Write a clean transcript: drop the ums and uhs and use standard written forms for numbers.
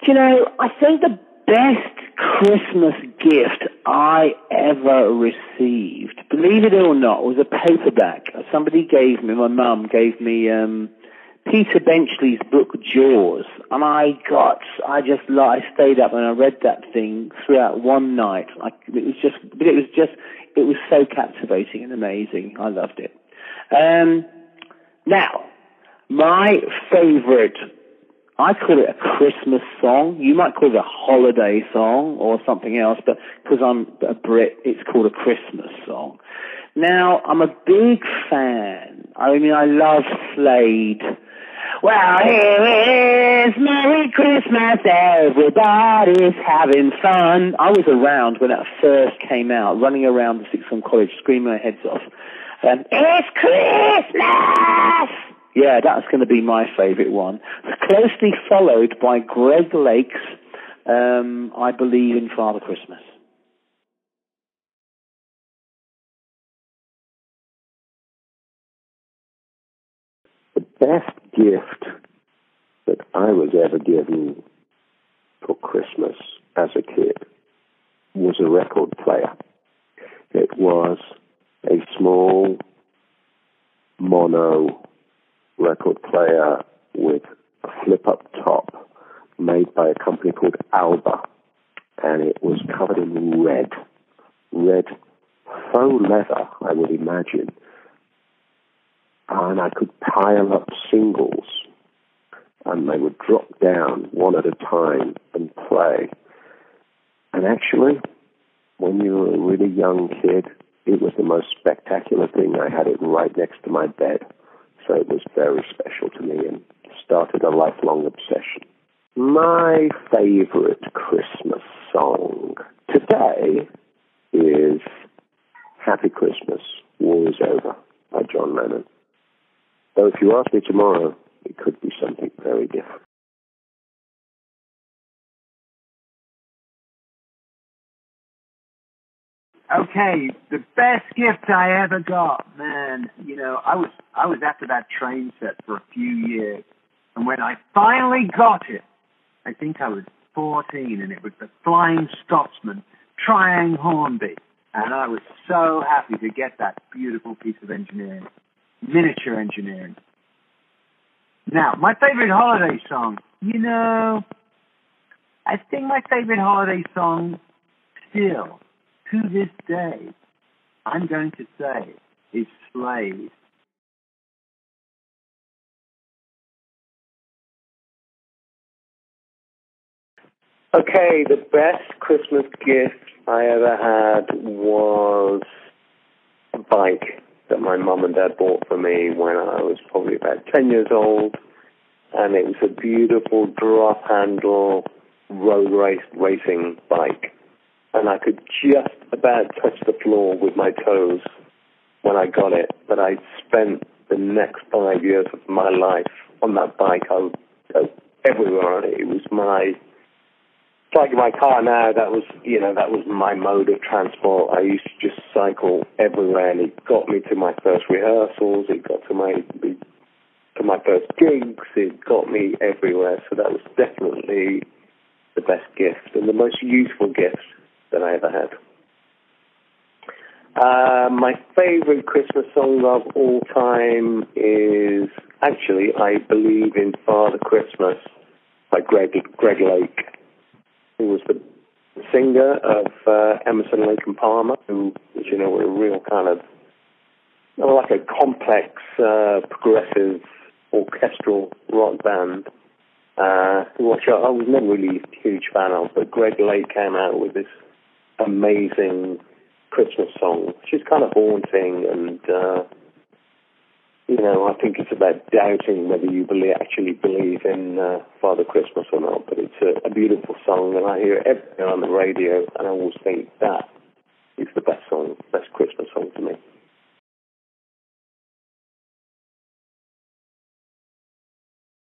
Do you know, I think the best Christmas gift I ever received, believe it or not, was a paperback. Somebody gave me, my mum gave me Peter Benchley's book Jaws, and I stayed up and I read that thing throughout one night. It was so captivating and amazing. I loved it. Now, my favorite, I call it a Christmas song. You might call it a holiday song or something else, but because I'm a Brit, it's called a Christmas song. Now, I'm a big fan. I mean, I love Slade. Well, here it is, Merry Christmas, everybody's having fun. I was around when that first came out, running around the sixth form college, screaming my heads off. It's Christmas! Yeah, that's going to be my favourite one. Closely followed by Greg Lake's I Believe in Father Christmas. The best gift that I was ever given for Christmas as a kid was a record player. It was a small mono record player with a flip-up top made by a company called Alba, and it was covered in red faux leather, I would imagine. And I could pile up singles, and they would drop down one at a time and play. And actually, when you were a really young kid, it was the most spectacular thing. I had it right next to my bed, so it was very special to me and started a lifelong obsession. My favorite Christmas song today is Happy Christmas, War is Over by John Lennon. So if you ask me tomorrow, it could be something very different. Okay, the best gift I ever got, man. You know, I was after that train set for a few years, and when I finally got it, I think I was 14, and it was the Flying Scotsman Triang Hornby, and I was so happy to get that beautiful piece of engineering, miniature engineering. Now, my favorite holiday song, you know, I think my favorite holiday song still, to this day, I'm going to say, is Slade. Okay, the best Christmas gift I ever had was a bike that my mum and dad bought for me when I was probably about 10 years old. And it was a beautiful drop-handle road racing bike. And I could just about touch the floor with my toes when I got it. But I spent the next 5 years of my life on that bike. I would go everywhere on it. It was it's like my car now. That was my mode of transport. I used to just cycle everywhere, and it got me to my first rehearsals. It got to my first gigs. It got me everywhere. So that was definitely the best gift and the most useful gift that I ever had. My favorite Christmas song of all time is actually I Believe in Father Christmas by Greg Lake, who was the singer of Emerson, Lake and Palmer, who, as you know, were a real kind of like a complex, progressive, orchestral rock band, which I was never really a huge fan of, but Greg Lake came out with this amazing Christmas song, which is kind of haunting, and I think it's about doubting whether you actually believe in Father Christmas or not. But it's a beautiful song, and I hear it every day on the radio, and I always think that is the best Christmas song to me.